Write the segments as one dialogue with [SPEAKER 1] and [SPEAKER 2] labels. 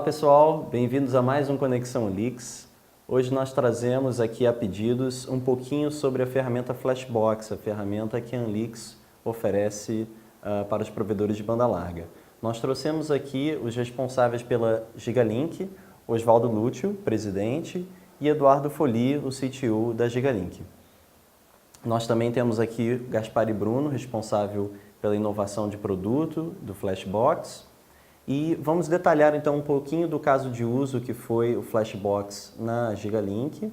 [SPEAKER 1] pessoal, bem-vindos a mais um Conexão Leaks. Hoje nós trazemos aqui a pedidos um pouquinho sobre a ferramenta Flashbox, a ferramenta que a Anlix oferece para os provedores de banda larga. Nós trouxemos aqui os responsáveis pela Gigalink, Oswaldo Lúcio, presidente, e Eduardo Foli, o CTO da Gigalink. Nós também temos aqui Gaspar e Bruno, responsável pela inovação de produto do Flashbox. E vamos detalhar então um pouquinho do caso de uso que foi o Flashbox na Gigalink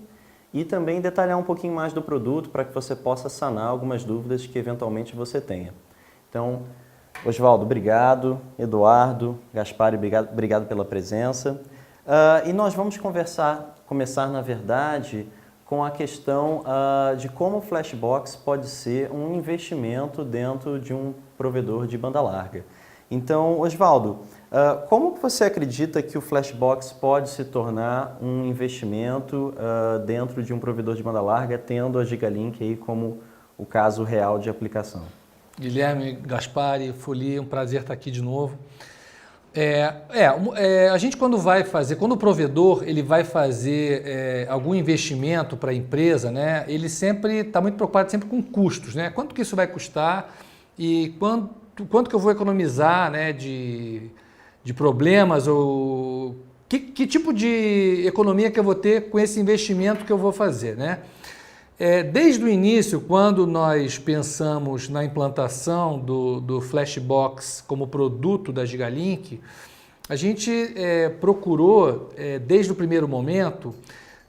[SPEAKER 1] e também detalhar um pouquinho mais do produto para que você possa sanar algumas dúvidas que eventualmente você tenha. Então, Oswaldo, obrigado. Eduardo, Gaspar, obrigado pela presença. E nós vamos começar na verdade, com a questão de como o Flashbox pode ser um investimento dentro de um provedor de banda larga. Então, Oswaldo, como você acredita que o Flashbox pode se tornar um investimento dentro de um provedor de banda larga, tendo a Gigalink aí como o caso real de aplicação?
[SPEAKER 2] Guilherme, Gaspar e Foli, um prazer estar aqui de novo. A gente quando o provedor ele vai fazer algum investimento para a empresa, né, ele sempre está muito preocupado sempre com custos, né? Quanto que isso vai custar e quanto que eu vou economizar, né, de problemas ou que tipo de economia que eu vou ter com esse investimento que eu vou fazer, né? Desde o início, quando nós pensamos na implantação do Flashbox como produto da Gigalink, a gente procurou, desde o primeiro momento,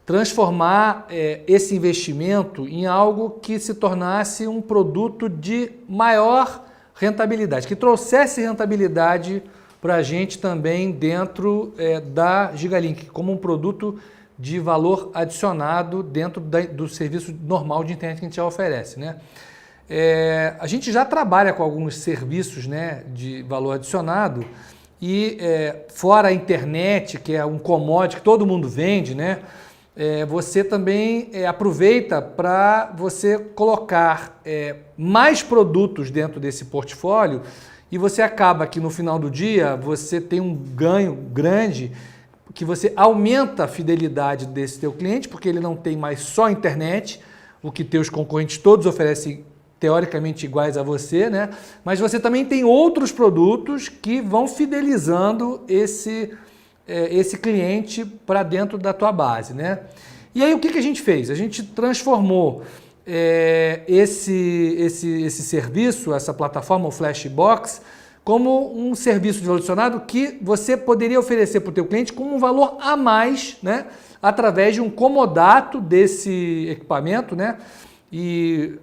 [SPEAKER 2] transformar esse investimento em algo que se tornasse um produto de maior rentabilidade, que trouxesse rentabilidade para a gente também dentro da Gigalink, como um produto de valor adicionado dentro do serviço normal de internet que a gente já oferece, né? A gente já trabalha com alguns serviços, né, de valor adicionado e fora a internet, que é um commodity que todo mundo vende, né? Você também aproveita para você colocar mais produtos dentro desse portfólio e você acaba que no final do dia você tem um ganho grande, que você aumenta a fidelidade desse teu cliente, porque ele não tem mais só internet, o que teus concorrentes todos oferecem teoricamente iguais a você, né? Mas você também tem outros produtos que vão fidelizando esse cliente para dentro da tua base, né? E aí o que a gente fez? A gente transformou esse serviço, essa plataforma, o Flashbox, como um serviço de valor adicionado que você poderia oferecer para o teu cliente com um valor a mais, né? Através de um comodato desse equipamento, né? E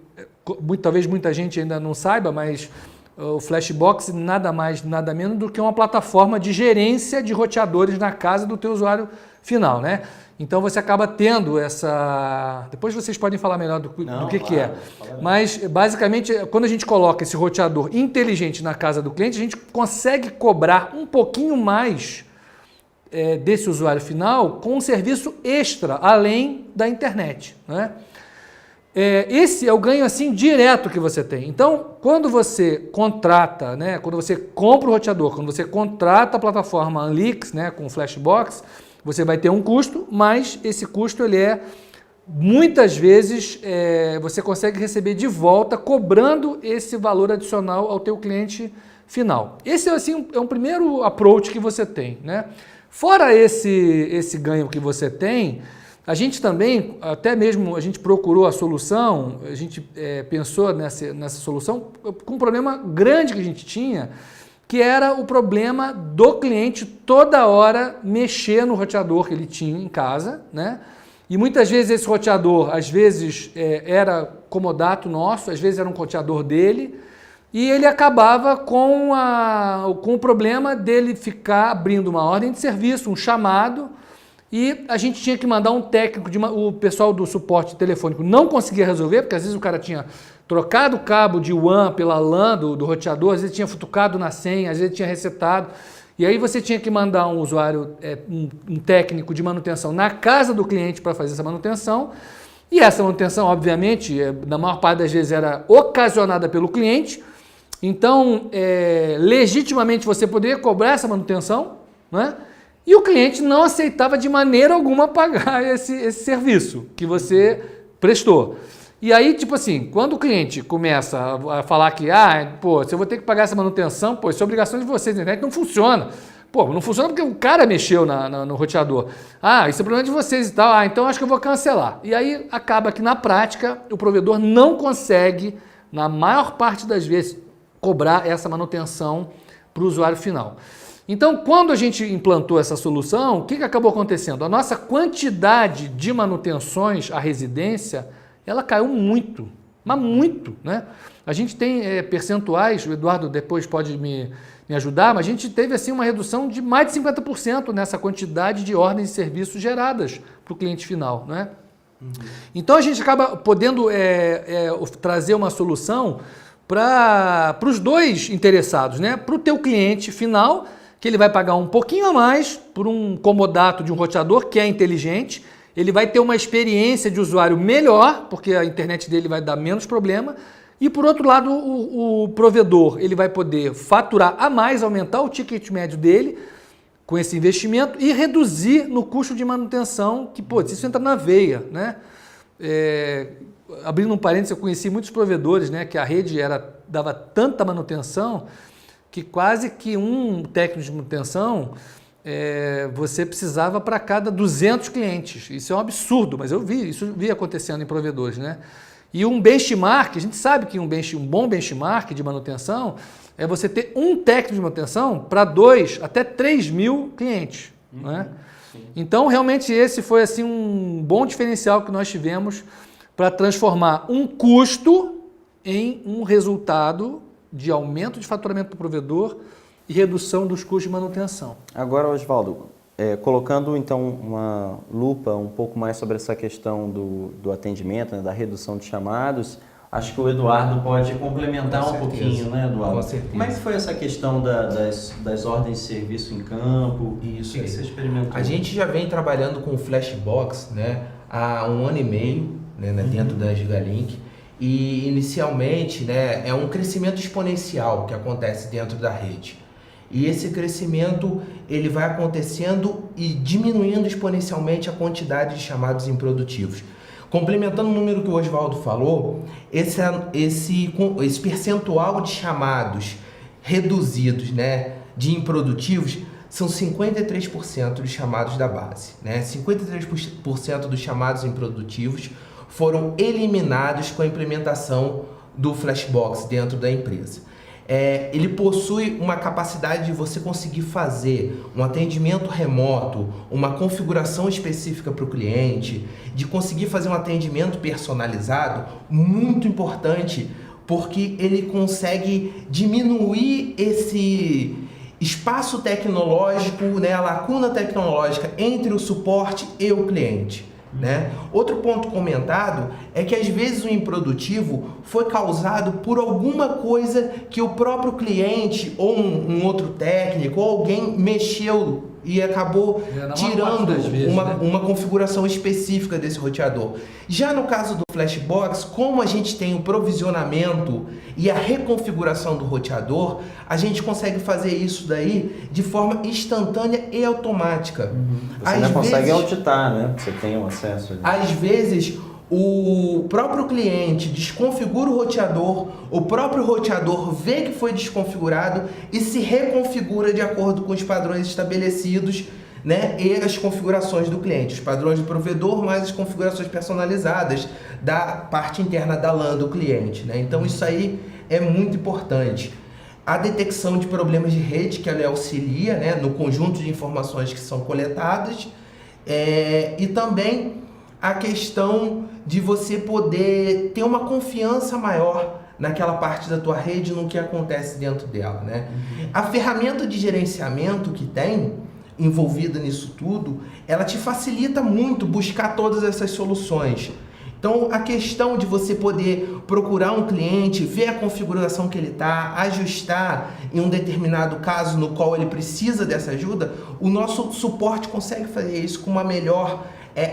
[SPEAKER 2] talvez muita gente ainda não saiba, mas o Flashbox nada mais, nada menos do que uma plataforma de gerência de roteadores na casa do teu usuário final, né? Então você acaba tendo essa... Depois vocês podem falar melhor do que é. Mas basicamente, quando a gente coloca esse roteador inteligente na casa do cliente, a gente consegue cobrar um pouquinho mais desse usuário final com um serviço extra, além da internet, né? Esse é o ganho assim direto que você tem. Então, quando você contrata, né, quando você compra o roteador, quando você contrata a plataforma Anlix, né, com o Flashbox, você vai ter um custo, mas esse custo ele muitas vezes você consegue receber de volta cobrando esse valor adicional ao teu cliente final. Esse assim, é um primeiro approach que você tem, né? Fora esse ganho que você tem, a gente também, até mesmo a gente procurou a solução, a gente pensou nessa solução com um problema grande que a gente tinha, que era o problema do cliente toda hora mexer no roteador que ele tinha em casa, né? E muitas vezes esse roteador, às vezes era comodato nosso, às vezes era um roteador dele, e ele acabava com o problema dele ficar abrindo uma ordem de serviço, um chamado, e a gente tinha que mandar um técnico, o pessoal do suporte telefônico não conseguia resolver, porque às vezes o cara tinha trocado o cabo de WAN pela LAN do roteador, às vezes tinha futucado na senha, às vezes tinha resetado, e aí você tinha que mandar um usuário, um técnico de manutenção na casa do cliente para fazer essa manutenção, e essa manutenção, obviamente, na maior parte das vezes era ocasionada pelo cliente, então, legitimamente você poderia cobrar essa manutenção, né? E o cliente não aceitava de maneira alguma pagar esse serviço que você prestou. E aí, tipo assim, quando o cliente começa a falar que, pô, se eu vou ter que pagar essa manutenção, pô, isso é obrigação de vocês, a internet não funciona. Pô, não funciona porque o cara mexeu no roteador. Isso é problema de vocês e tal. Então acho que eu vou cancelar. E aí acaba que na prática o provedor não consegue, na maior parte das vezes, cobrar essa manutenção para o usuário final. Então, quando a gente implantou essa solução, o que acabou acontecendo? A nossa quantidade de manutenções à residência, ela caiu muito, mas muito, né? A gente tem percentuais, o Eduardo depois pode me ajudar, mas a gente teve assim uma redução de mais de 50% nessa quantidade de ordens de serviço geradas para o cliente final, né? Então a gente acaba podendo trazer uma solução para os dois interessados, né? Para o teu cliente final, que ele vai pagar um pouquinho a mais por um comodato de um roteador que é inteligente, ele vai ter uma experiência de usuário melhor, porque a internet dele vai dar menos problema, e por outro lado o provedor ele vai poder faturar a mais, aumentar o ticket médio dele com esse investimento e reduzir no custo de manutenção, que pô, isso entra na veia, né? Abrindo um parênteses, eu conheci muitos provedores, né, que a rede dava tanta manutenção que quase que um técnico de manutenção você precisava para cada 200 clientes. Isso é um absurdo, mas eu vi acontecendo em provedores, né? E um benchmark, a gente sabe que um bom benchmark de manutenção é você ter um técnico de manutenção para 2 até 3 mil clientes, né? Então, realmente, esse foi assim, um bom diferencial que nós tivemos para transformar um custo em um resultado de aumento de faturamento para o provedor e redução dos custos de manutenção.
[SPEAKER 1] Agora, Osvaldo, colocando então uma lupa um pouco mais sobre essa questão do atendimento, né, da redução de chamados, acho que o Eduardo pode complementar um pouquinho, né, Eduardo?
[SPEAKER 3] Com certeza.
[SPEAKER 1] Como é que foi essa questão das ordens de serviço em campo?
[SPEAKER 3] Isso
[SPEAKER 1] o que
[SPEAKER 3] aí.
[SPEAKER 1] você experimentou?
[SPEAKER 3] A gente já vem trabalhando com o Flashbox, né, há 1 ano e meio, né, dentro da Gigalink. E inicialmente, né, é um crescimento exponencial que acontece dentro da rede. E esse crescimento ele vai acontecendo e diminuindo exponencialmente a quantidade de chamados improdutivos. Complementando o número que o Osvaldo falou, esse percentual de chamados reduzidos, né, de improdutivos são 53% dos chamados da base, né? 53% dos chamados improdutivos foram eliminados com a implementação do Flashbox dentro da empresa. Ele possui uma capacidade de você conseguir fazer um atendimento remoto, uma configuração específica para o cliente, de conseguir fazer um atendimento personalizado, muito importante, porque ele consegue diminuir esse espaço tecnológico, né, a lacuna tecnológica entre o suporte e o cliente. Né? Outro ponto comentado é que às vezes o improdutivo foi causado por alguma coisa que o próprio cliente ou um outro técnico ou alguém mexeu e acabou tirando uma configuração específica desse roteador. Já no caso do Flashbox, como a gente tem o provisionamento e a reconfiguração do roteador, a gente consegue fazer isso daí de forma instantânea e automática.
[SPEAKER 1] Você ainda consegue auditar, né? Você tem um acesso ali.
[SPEAKER 3] Às vezes, o próprio cliente desconfigura o roteador, o próprio roteador vê que foi desconfigurado e se reconfigura de acordo com os padrões estabelecidos, né, e as configurações do cliente, os padrões do provedor mais as configurações personalizadas da parte interna da LAN do cliente, né? Então isso aí é muito importante. A detecção de problemas de rede, que ela auxilia, né, no conjunto de informações que são coletadas, e também a questão de você poder ter uma confiança maior naquela parte da tua rede, no que acontece dentro dela, né? A ferramenta de gerenciamento que tem envolvida nisso tudo, ela te facilita muito buscar todas essas soluções. Então, a questão de você poder procurar um cliente, ver a configuração que ele está, ajustar em um determinado caso no qual ele precisa dessa ajuda, o nosso suporte consegue fazer isso com uma melhor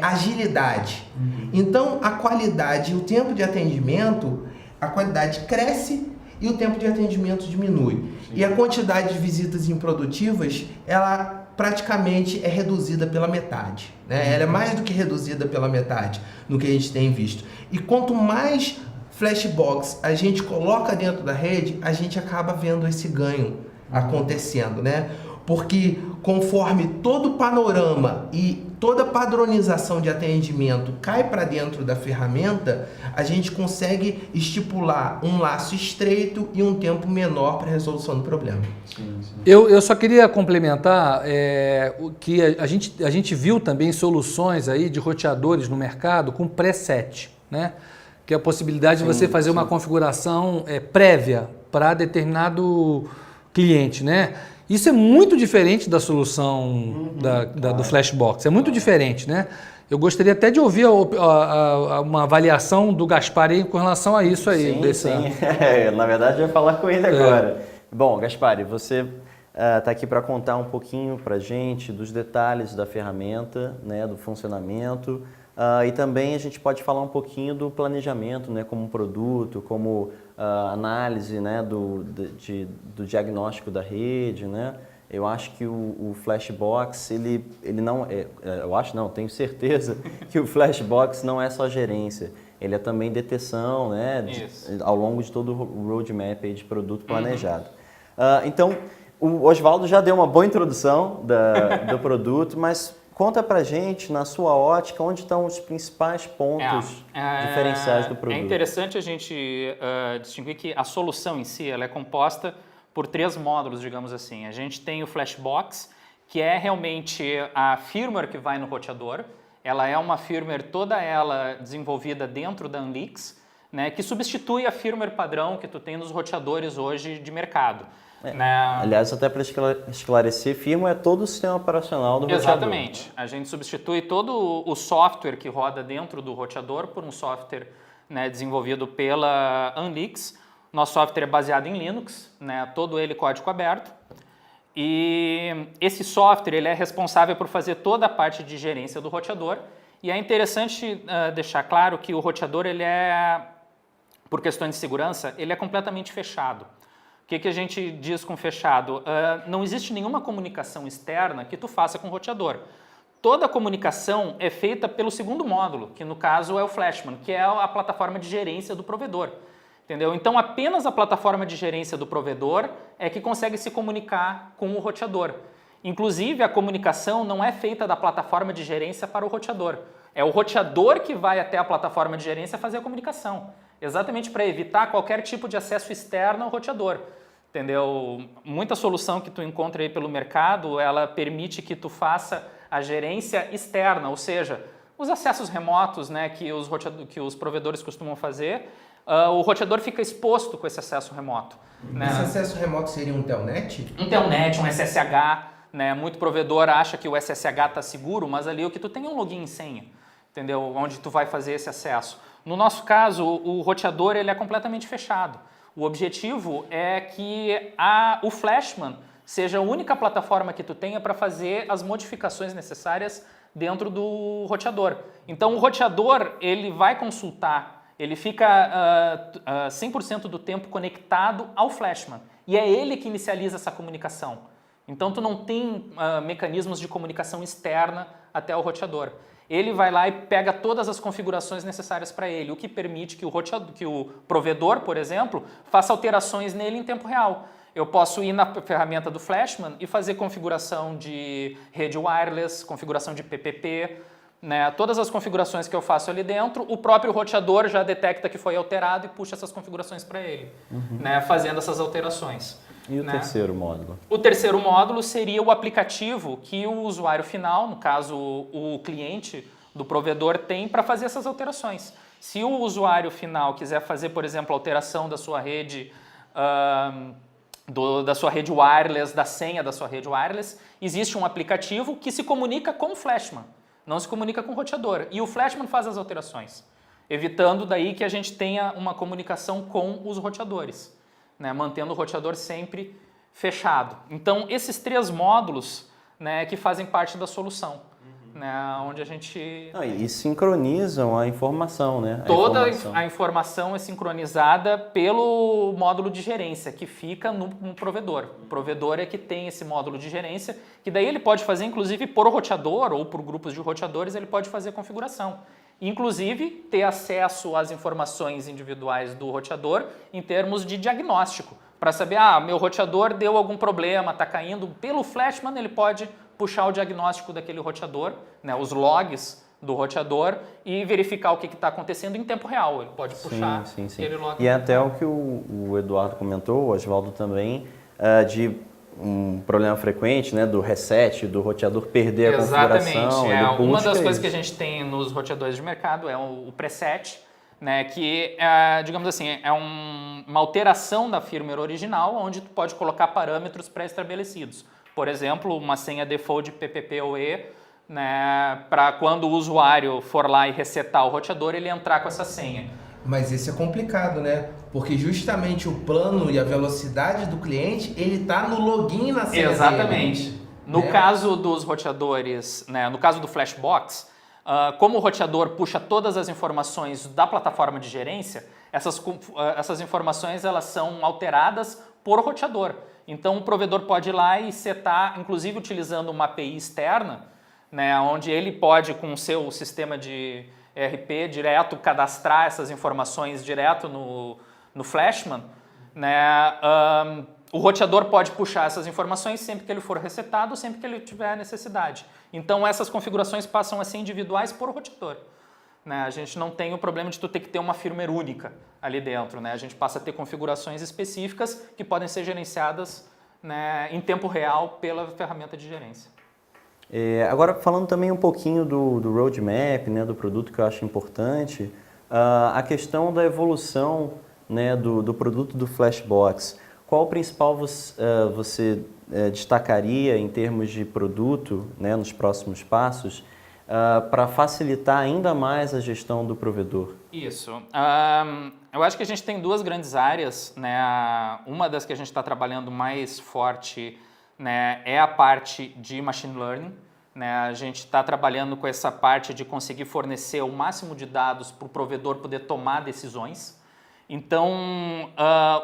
[SPEAKER 3] agilidade. Então, a qualidade e o tempo de atendimento, a qualidade cresce e o tempo de atendimento diminui. Sim. E a quantidade de visitas improdutivas, ela praticamente é reduzida pela metade, né? Ela é mais do que reduzida pela metade no que a gente tem visto. E quanto mais flashbox a gente coloca dentro da rede, a gente acaba vendo esse ganho acontecendo, né? Porque conforme todo o panorama e toda a padronização de atendimento cai para dentro da ferramenta, a gente consegue estipular um laço estreito e um tempo menor para a resolução do problema.
[SPEAKER 1] Sim, sim.
[SPEAKER 2] Eu só queria complementar o que a gente viu também soluções aí de roteadores no mercado com preset, né? Que é a possibilidade de você fazer uma configuração prévia para determinado cliente, né? Isso é muito diferente da solução do Flashbox, é muito diferente, né? Eu gostaria até de ouvir uma avaliação do Gaspar aí com relação a isso aí.
[SPEAKER 1] Sim. Na verdade, eu ia falar com ele agora. Bom, Gaspar, você está aqui para contar um pouquinho para a gente dos detalhes da ferramenta, né, do funcionamento, e também a gente pode falar um pouquinho do planejamento, né, como produto, como análise, né, do diagnóstico da rede, né? Eu acho que o Flashbox, ele não tenho certeza que o Flashbox não é só gerência, ele é também detecção, né, ao longo de todo o roadmap aí de produto planejado. Então, o Osvaldo já deu uma boa introdução do produto, mas conta pra gente, na sua ótica, onde estão os principais pontos diferenciais do produto.
[SPEAKER 4] É interessante a gente distinguir que a solução em si ela é composta por 3 módulos, digamos assim. A gente tem o Flashbox, que é realmente a firmware que vai no roteador. Ela é uma firmware toda ela desenvolvida dentro da Anlix, né, que substitui a firmware padrão que tu tem nos roteadores hoje de mercado.
[SPEAKER 1] Aliás, até para esclarecer, firmware é todo o sistema operacional do roteador.
[SPEAKER 4] Exatamente. A gente substitui todo o software que roda dentro do roteador por um software, né, desenvolvido pela Anlix. Nosso software é baseado em Linux, né, todo ele código aberto. E esse software ele é responsável por fazer toda a parte de gerência do roteador. E é interessante deixar claro que o roteador, ele por questões de segurança, ele é completamente fechado. O que a gente diz com fechado? Não existe nenhuma comunicação externa que tu faça com o roteador. Toda a comunicação é feita pelo segundo módulo, que no caso é o Flashman, que é a plataforma de gerência do provedor. Entendeu? Então apenas a plataforma de gerência do provedor é que consegue se comunicar com o roteador. Inclusive a comunicação não é feita da plataforma de gerência para o roteador. É o roteador que vai até a plataforma de gerência fazer a comunicação. Exatamente para evitar qualquer tipo de acesso externo ao roteador. Entendeu? Muita solução que tu encontra aí pelo mercado, ela permite que tu faça a gerência externa, ou seja, os acessos remotos, né, que os provedores costumam fazer, o roteador fica exposto com esse acesso remoto. Né?
[SPEAKER 3] Esse acesso remoto seria um telnet?
[SPEAKER 4] Um telnet, um SSH, né? Muito provedor acha que o SSH está seguro, mas ali o que tu tem é um login e senha, entendeu? Onde tu vai fazer esse acesso. No nosso caso, o roteador ele é completamente fechado. O objetivo é que o Flashman seja a única plataforma que tu tenha para fazer as modificações necessárias dentro do roteador. Então o roteador ele vai consultar, ele fica 100% do tempo conectado ao Flashman e é ele que inicializa essa comunicação. Então tu não tem mecanismos de comunicação externa até o roteador. Ele vai lá e pega todas as configurações necessárias para ele, o que permite que o provedor, por exemplo, faça alterações nele em tempo real. Eu posso ir na ferramenta do Flashman e fazer configuração de rede wireless, configuração de PPP, né? Todas as configurações que eu faço ali dentro, o próprio roteador já detecta que foi alterado e puxa essas configurações para ele, né? Fazendo essas alterações.
[SPEAKER 1] E o terceiro módulo? O
[SPEAKER 4] terceiro módulo seria o aplicativo que o usuário final, no caso o cliente do provedor, tem para fazer essas alterações. Se o usuário final quiser fazer, por exemplo, a alteração da sua rede, da sua rede wireless, da senha da sua rede wireless, existe um aplicativo que se comunica com o Flashman, não se comunica com o roteador. E o Flashman faz as alterações, evitando daí que a gente tenha uma comunicação com os roteadores. Né, mantendo o roteador sempre fechado. Então, esses 3 módulos, né, que fazem parte da solução. né, onde a gente...
[SPEAKER 1] E sincronizam a informação, né?
[SPEAKER 4] Toda a informação é sincronizada pelo módulo de gerência, que fica no provedor. O provedor é que tem esse módulo de gerência, que daí ele pode fazer, inclusive, por roteador ou por grupos de roteadores, ele pode fazer configuração. Inclusive, ter acesso às informações individuais do roteador em termos de diagnóstico. Para saber, meu roteador deu algum problema, está caindo. Pelo Flashman, ele pode puxar o diagnóstico daquele roteador, né, os logs do roteador e verificar o que está acontecendo em tempo real. Ele pode puxar aquele log.
[SPEAKER 1] E até o que o Eduardo comentou, o Oswaldo também, de um problema frequente, né, do reset, do roteador perder a configuração.
[SPEAKER 4] Exatamente. Uma das coisas que a gente tem nos roteadores de mercado é o preset, né, que, digamos assim, é uma alteração da firmware original, onde tu pode colocar parâmetros pré-estabelecidos. Por exemplo, uma senha default PPPoE, né, para quando o usuário for lá e resetar o roteador, ele entrar com essa senha.
[SPEAKER 3] Mas isso é complicado, né? Porque justamente o plano e a velocidade do cliente, ele está no login na senha
[SPEAKER 4] Exatamente.
[SPEAKER 3] dele.
[SPEAKER 4] No caso dos roteadores, né, no caso do Flashbox, como o roteador puxa todas as informações da plataforma de gerência, essas informações elas são alteradas por roteador. Então o provedor pode ir lá e setar, inclusive utilizando uma API externa, né, onde ele pode, com o seu sistema de ERP direto, cadastrar essas informações direto no Flashman, né, o roteador pode puxar essas informações sempre que ele for resetado, sempre que ele tiver necessidade. Então essas configurações passam a ser individuais por roteador. Né? A gente não tem o problema de tu ter que ter uma firmware única ali dentro. Né? A gente passa a ter configurações específicas que podem ser gerenciadas, né, em tempo real pela ferramenta de gerência.
[SPEAKER 1] Agora, falando também um pouquinho do roadmap, né, do produto que eu acho importante, a questão da evolução, né, do produto do Flashbox. Qual o principal você destacaria em termos de produto, né, nos próximos passos, para facilitar ainda mais a gestão do provedor?
[SPEAKER 4] Isso. Eu acho que a gente tem duas grandes áreas, né? Uma das que a gente está trabalhando mais forte, né, é a parte de machine learning. Né? A gente está trabalhando com essa parte de conseguir fornecer o máximo de dados para o provedor poder tomar decisões. Então,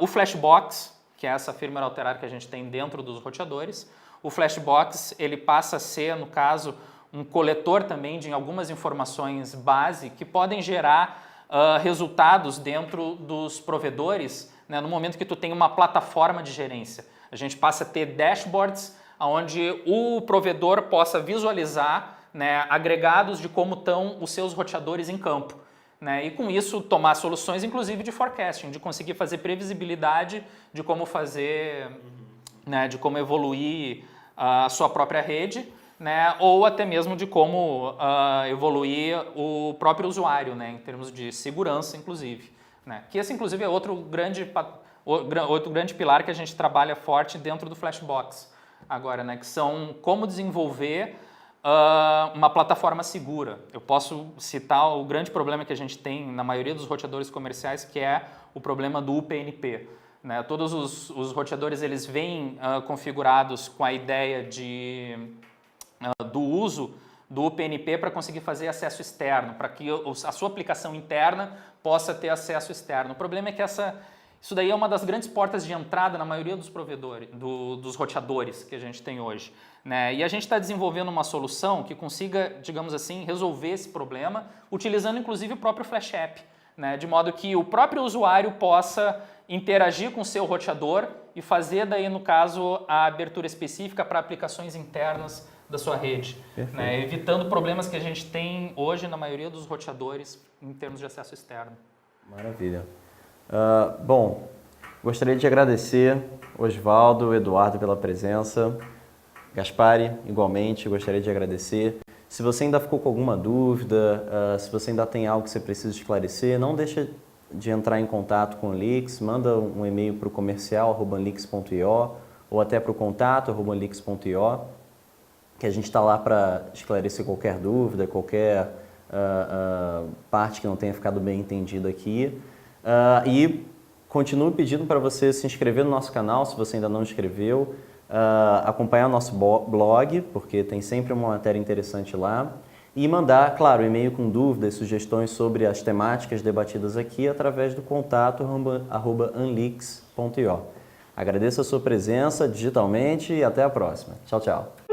[SPEAKER 4] o Flashbox, que é essa firmware alterada que a gente tem dentro dos roteadores, o Flashbox ele passa a ser, no caso, um coletor também de algumas informações base que podem gerar resultados dentro dos provedores, né, no momento que tu tem uma plataforma de gerência. A gente passa a ter dashboards onde o provedor possa visualizar, né, agregados de como estão os seus roteadores em campo. Né, e com isso tomar soluções, inclusive de forecasting, de conseguir fazer previsibilidade de como fazer, né, de como evoluir a sua própria rede, né, ou até mesmo de como evoluir o próprio usuário, né, em termos de segurança, inclusive. Né, que esse, inclusive, é outro grande pilar que a gente trabalha forte dentro do Flashbox agora, né, que são como desenvolver uma plataforma segura. Eu posso citar o grande problema que a gente tem na maioria dos roteadores comerciais, que é o problema do UPnP. Né? Todos os roteadores eles vêm configurados com a ideia do uso do UPnP para conseguir fazer acesso externo, para que a sua aplicação interna possa ter acesso externo. O problema é que isso daí é uma das grandes portas de entrada na maioria dos provedores, dos roteadores que a gente tem hoje. Né? E a gente está desenvolvendo uma solução que consiga, digamos assim, resolver esse problema, utilizando inclusive o próprio Flash App, né? De modo que o próprio usuário possa interagir com o seu roteador e fazer daí, no caso, a abertura específica para aplicações internas da sua rede, né? Evitando problemas que a gente tem hoje na maioria dos roteadores em termos de acesso externo.
[SPEAKER 1] Maravilha. Bom, gostaria de agradecer Oswaldo, Eduardo pela presença. Gaspari, igualmente, gostaria de agradecer. Se você ainda ficou com alguma dúvida, se você ainda tem algo que você precisa esclarecer, não deixe de entrar em contato com o Anlix, manda um e-mail para o comercial@anlix.io ou até para o contato@anlix.io, que a gente está lá para esclarecer qualquer dúvida, qualquer parte que não tenha ficado bem entendida aqui. E continuo pedindo para você se inscrever no nosso canal, se você ainda não inscreveu, acompanhar o nosso blog, porque tem sempre uma matéria interessante lá, e mandar, claro, e-mail com dúvidas, sugestões sobre as temáticas debatidas aqui através do contato @anlix.io. Agradeço a sua presença digitalmente e até a próxima. Tchau, tchau.